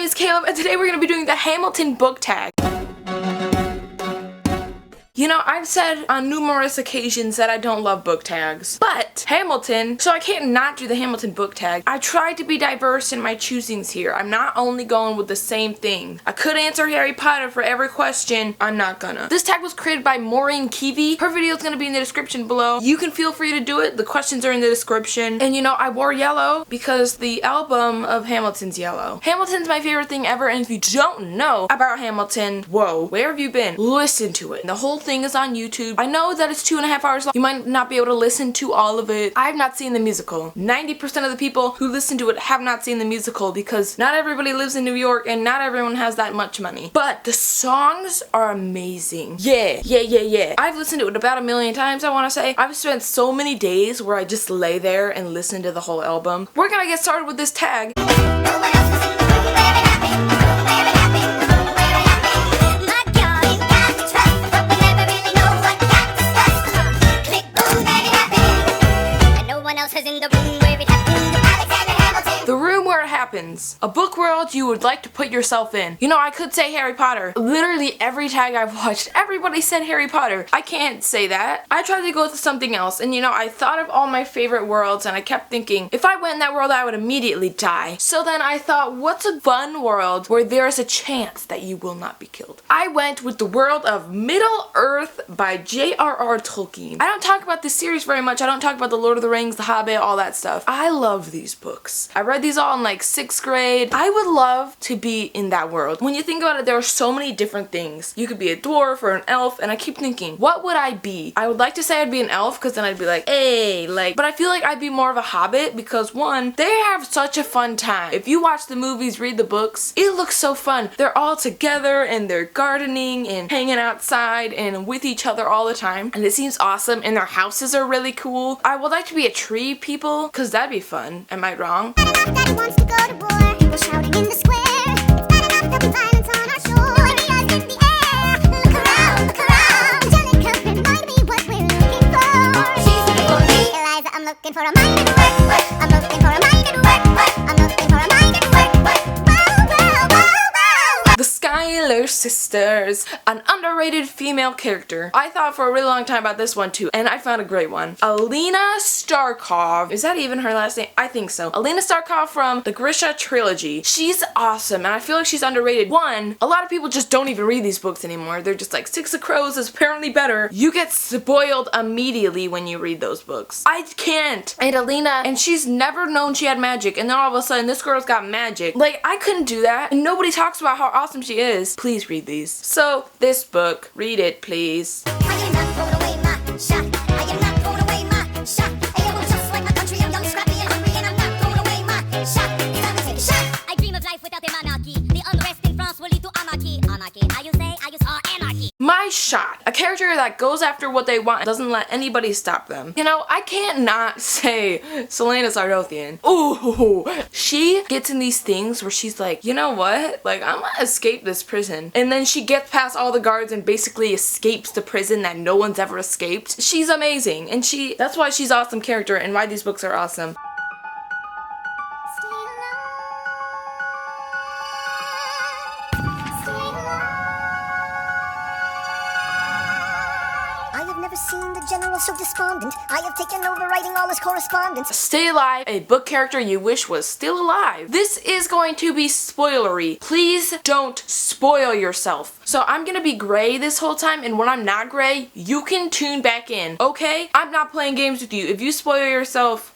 is Caleb, and today we're going to be doing the Hamilton book tag. You know, I've said on numerous occasions that I don't love book tags, but Hamilton, so I can't not do the Hamilton book tag. I tried to be diverse in my choosings here. I'm not only going with the same thing. I could answer Harry Potter for every question. I'm not gonna. This tag was created by Maureen. Her video is gonna be in the description below. You can feel free to do it. The questions are in the description. And you know, I wore yellow because the album of Hamilton's yellow. Hamilton's my favorite thing ever, and if you don't know about Hamilton, whoa, where have you been? Listen to it. The whole thing is on YouTube. I know that it's 2.5 hours long. You might not be able to listen to all of it. I have not seen the musical. 90% of the people who listen to it have not seen the musical because not everybody lives in New York and not everyone has that much money. But the songs are amazing. Yeah. I've listened to it about 1 million times, I want to say. I've spent so many days where I just lay there and listen to the whole album. We're gonna get started with this tag. The room where it happens. A book world you would like to put yourself in. You know, I could say Harry Potter. Literally every tag I've watched, everybody said Harry Potter. I can't say that. I tried to go with something else, and you know, I thought of all my favorite worlds, and I kept thinking, if I went in that world, I would immediately die. So then I thought, what's a fun world where there's a chance that you will not be killed? I went with the world of Middle Earth by J.R.R. Tolkien. I don't talk about this series very much. I don't talk about The Lord of the Rings, The Hobbit, all that stuff. I love these books. I read these all in like 6th grade. I would love to be in that world. When you think about it, there are so many different things. You could be a dwarf or an elf, and I keep thinking, what would I be? I would like to say I'd be an elf because then I'd be like, hey, like, but I feel like I'd be more of a hobbit because one, they have such a fun time. If you watch the movies, read the books, it looks so fun. They're all together and they're gardening and hanging outside and with each other all the time, and it seems awesome, and their houses are really cool. I would like to be a tree people because that'd be fun. Am I wrong? Daddy wants to go to war, people shouting in the square. It's not enough to be violence on our shore. No ideas in the air. Look around. Angelica, remind me what we're looking for. She's looking for me. Eliza, I'm looking for a mind at work. I'm looking for a mind at work. I'm looking for a mind at work. The Schuyler sisters, an underrated female character. I thought for a really long time about this one too, and I found a great one. Alina Starkov. Is that even her last name? I think so. Alina Starkov from the Grisha trilogy. She's awesome, and I feel like she's underrated. One, a lot of people just don't even read these books anymore. They're just like, Six of Crows is apparently better. You get spoiled immediately when you read those books. I can't. And Alina, and she's never known she had magic, and then all of a sudden this girl's got magic. Like, I couldn't do that, and nobody talks about how awesome she is. Please read these. So, this book, read it, please. I am not throwing away my shot. I am not throwing away my shot. I am just like my country. I'm young, scrappy, and hungry, and I'm not throwing away my shot. It's time to take a shot. I dream of life without the monarchy. The unrest in France will lead to anarchy. Anarchy, how you say? I use anarchy. My shot. A character that goes after what they want and doesn't let anybody stop them. You know, I can't not say Selena Sardothian. Ooh, she gets in these things where she's like, you know what? Like, I'm gonna escape this prison. And then she gets past all the guards and basically escapes the prison that no one's ever escaped. She's amazing. And that's why she's an awesome character and why these books are awesome. Seen the general so despondent. I have taken over writing all his correspondence. Stay Alive, a book character you wish was still alive. This is going to be spoilery. Please don't spoil yourself. So I'm gonna be gray this whole time, and when I'm not gray, you can tune back in, okay? I'm not playing games with you. If you spoil yourself.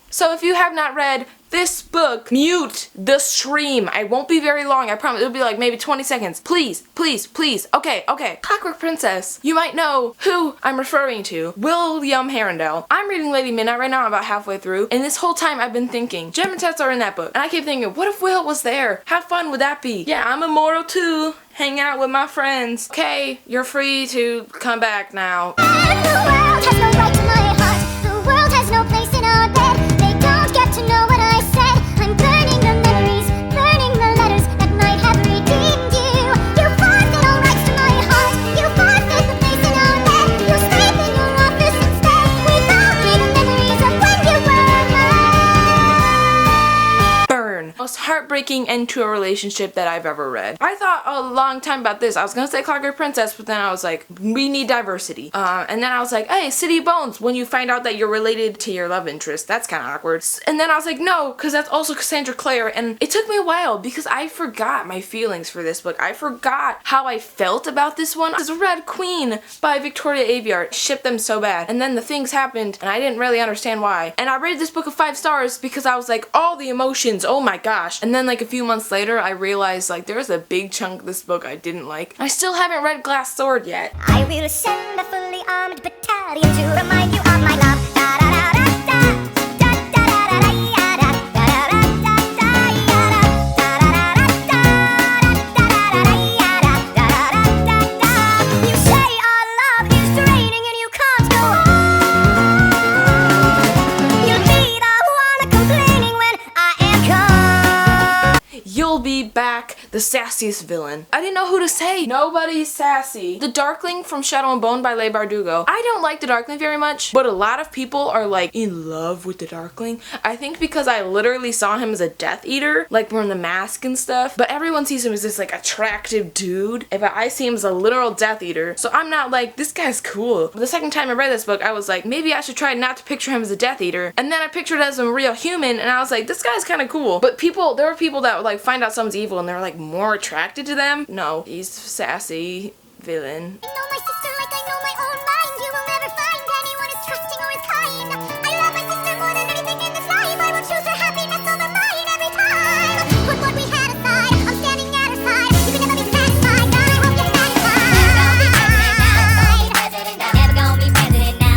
So if you have not read this book, mute the stream. I won't be very long, I promise. It'll be like maybe 20 seconds. Please, please, please. Okay. Clockwork Princess. You might know who I'm referring to. William Herondale. I'm reading Lady Midnight right now. I'm about halfway through. And this whole time I've been thinking, Jem and Tess are in that book. And I keep thinking, what if Will was there? How fun would that be? Yeah, I'm immortal too. Hanging out with my friends. Okay, you're free to come back now. The world has no right to my heart. The world has no place in our bed. They don't get to know what I said. I'm burning the memories, burning the letters that might have redeemed you. You forfeit all rights to my heart. You forfeit the place in our bed. You sleep in your office instead. Without me the memories of when you were mine. Burn. Most heartbreaking heartbreaking end to a relationship that I've ever read. I thought a long time about this. I was gonna say Clockwork Princess, but then I was like, we need diversity. And then I was like, hey, City of Bones, when you find out that you're related to your love interest. That's kind of awkward. And then I was like, no, because that's also Cassandra Clare. And it took me a while because I forgot my feelings for this book. I forgot how I felt about this one. This Red Queen by Victoria Aveyard. Shipped them so bad. And then the things happened and I didn't really understand why. And I rated this book a 5 stars because I was like, all the emotions, oh my gosh. And then like a few months later, I realized like there's a big chunk of this book I didn't like. I still haven't read Glass Sword yet. I will send a fully armed battalion to remind you of my love. You say our love is draining and you can't go on. You'll be the one complaining when I am gone. You'll be back, the sassiest villain. I didn't know who to say. Nobody's sassy. The Darkling from Shadow and Bone by Leigh Bardugo. I don't like the Darkling very much, but a lot of people are like in love with the Darkling. I think because I literally saw him as a Death Eater, like wearing the mask and stuff, but everyone sees him as this like attractive dude. But I see him as a literal Death Eater, so I'm not like, this guy's cool. The second time I read this book, I was like, maybe I should try not to picture him as a Death Eater, and then I pictured it as a real human, and I was like, this guy's kind of cool. But there were people that would like find out someone's evil and they're like more attracted to them. No, he's sassy villain. I know my sister like I know my own mind. You will never find anyone as trusting or as kind. I love my sister more than anything in this life. I will choose her happiness over mine every time. Put what we had aside, I'm standing at her side. You can never be satisfied, I hope you're satisfied. Never gonna be president now.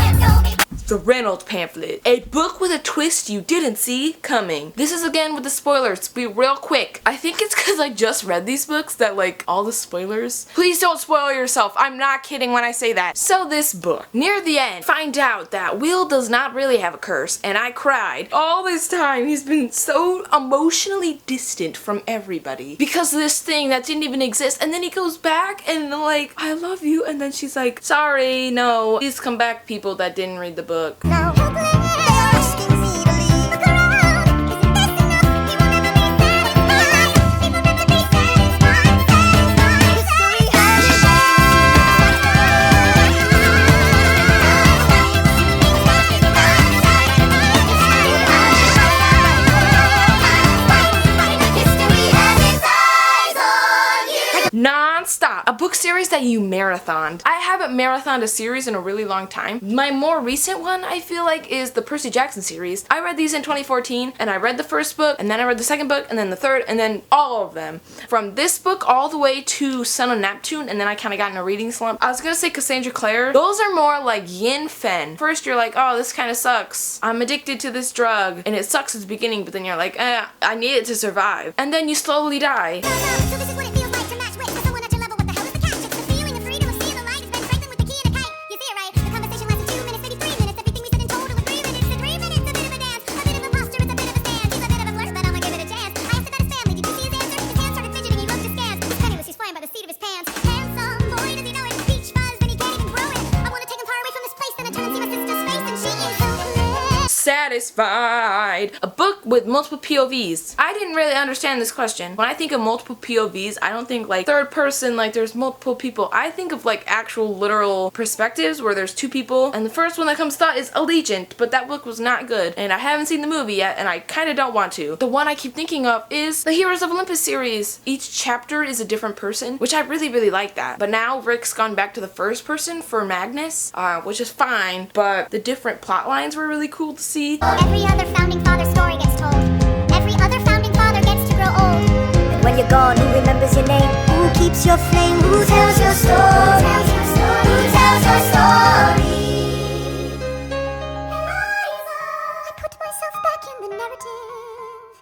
The Reynolds Pamphlet. A book with a twist you didn't see coming. This is again with the spoilers. Be real quick. I think it's because I just read these books that like all the spoilers. Please don't spoil yourself. I'm not kidding when I say that. So this book, near the end, find out that Will does not really have a curse, and I cried. All this time he's been so emotionally distant from everybody because of this thing that didn't even exist, and then he goes back and like, I love you, and then she's like, sorry, no. Please come back, people that didn't read the book. Now hopeless, they are asking me to leave. Look around, isn't this enough? He will never be satisfied. He will never be satisfied. History has its eyes on you. Non-stop. A book series that you marathoned. I haven't marathoned a series in a really long time. My more recent one, I feel like, is the Percy Jackson series. I read these in 2014, and I read the first book, and then I read the second book, and then the third, and then all of them. From this book all the way to Son of Neptune, and then I kind of got in a reading slump. I was gonna say Cassandra Clare. Those are more like Yin Fen. First you're like, oh, this kind of sucks. I'm addicted to this drug, and it sucks at the beginning, but then you're like, I need it to survive. And then you slowly die. So this is what it feels like to match wit with someone at your level. What the hell is the catch? It's the feeling of freedom of seeing the light. It's Ben Franklin with the key and a kite. You see it right? The conversation lasted 2 minutes, maybe 3 minutes. Everything we said in total agreement. It's a dream and it's a bit of a dance. A bit of a posture, it's a bit of a stance. He's a bit of a flirt, but I'ma give it a chance. I asked about his family. Did you see his answer? His hands started fidgeting. He looked askance. His penny was he's flying by the seat of his pants. Handsome boy, does he know it? Peach fuzz, then he can't even grow it. I wanna take him far away from this place, then I turn and see my sister's face, and she is hopeless. Satisfied. A book with multiple POVs. I didn't really understand this question. When I think of multiple POVs, I don't think like third person, like there's multiple people. I think of like actual literal perspectives where there's 2 people. And the first one that comes to thought is Allegiant, but that book was not good. And I haven't seen the movie yet, and I kind of don't want to. The one I keep thinking of is the Heroes of Olympus series. Each chapter is a different person, which I really, really like that. But now Rick's gone back to the first person for Magnus, which is fine, but the different plot lines were really cool to see. Every other founding father story gets told. Every other founding father gets to grow old. And when you're gone, who remembers your name? Who keeps your flame? Who tells your story? Who tells your story? Eliza, I put myself back in the narrative.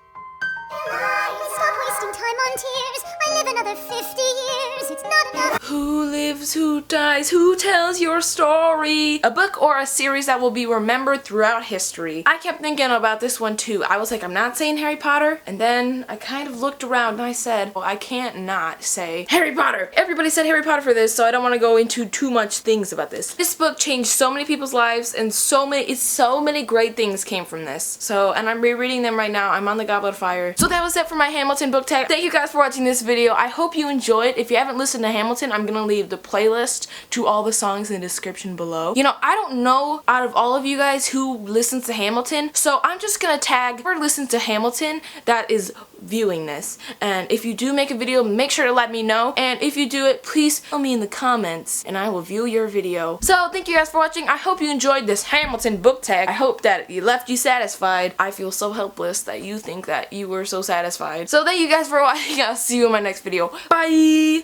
Eliza, stop wasting time on tears. I live another 50 years. it's not enough. Who lives, who dies, who tells your story? A book or a series that will be remembered throughout history. I kept thinking about this one too. I was like, I'm not saying Harry Potter, and then I kind of looked around and I said, well, I can't not say Harry Potter. Everybody said Harry Potter for this, so I don't want to go into too much things about this. This book changed so many people's lives, and so many great things came from this. So, and I'm rereading them right now. I'm on the Goblet of Fire. So that was it for my Hamilton book tag. Thank you guys for watching this video. I hope you enjoyed. If you haven't listened to Hamilton, I'm gonna leave the playlist to all the songs in the description below. You know, I don't know out of all of you guys who listens to Hamilton, so I'm just gonna tag whoever listens to Hamilton that is viewing this. And if you do make a video, make sure to let me know. And if you do it, please tell me in the comments and I will view your video. So thank you guys for watching. I hope you enjoyed this Hamilton book tag. I hope that it left you satisfied. I feel so helpless that you think that you were so satisfied. So thank you guys for watching. I'll see you in my next video. Bye!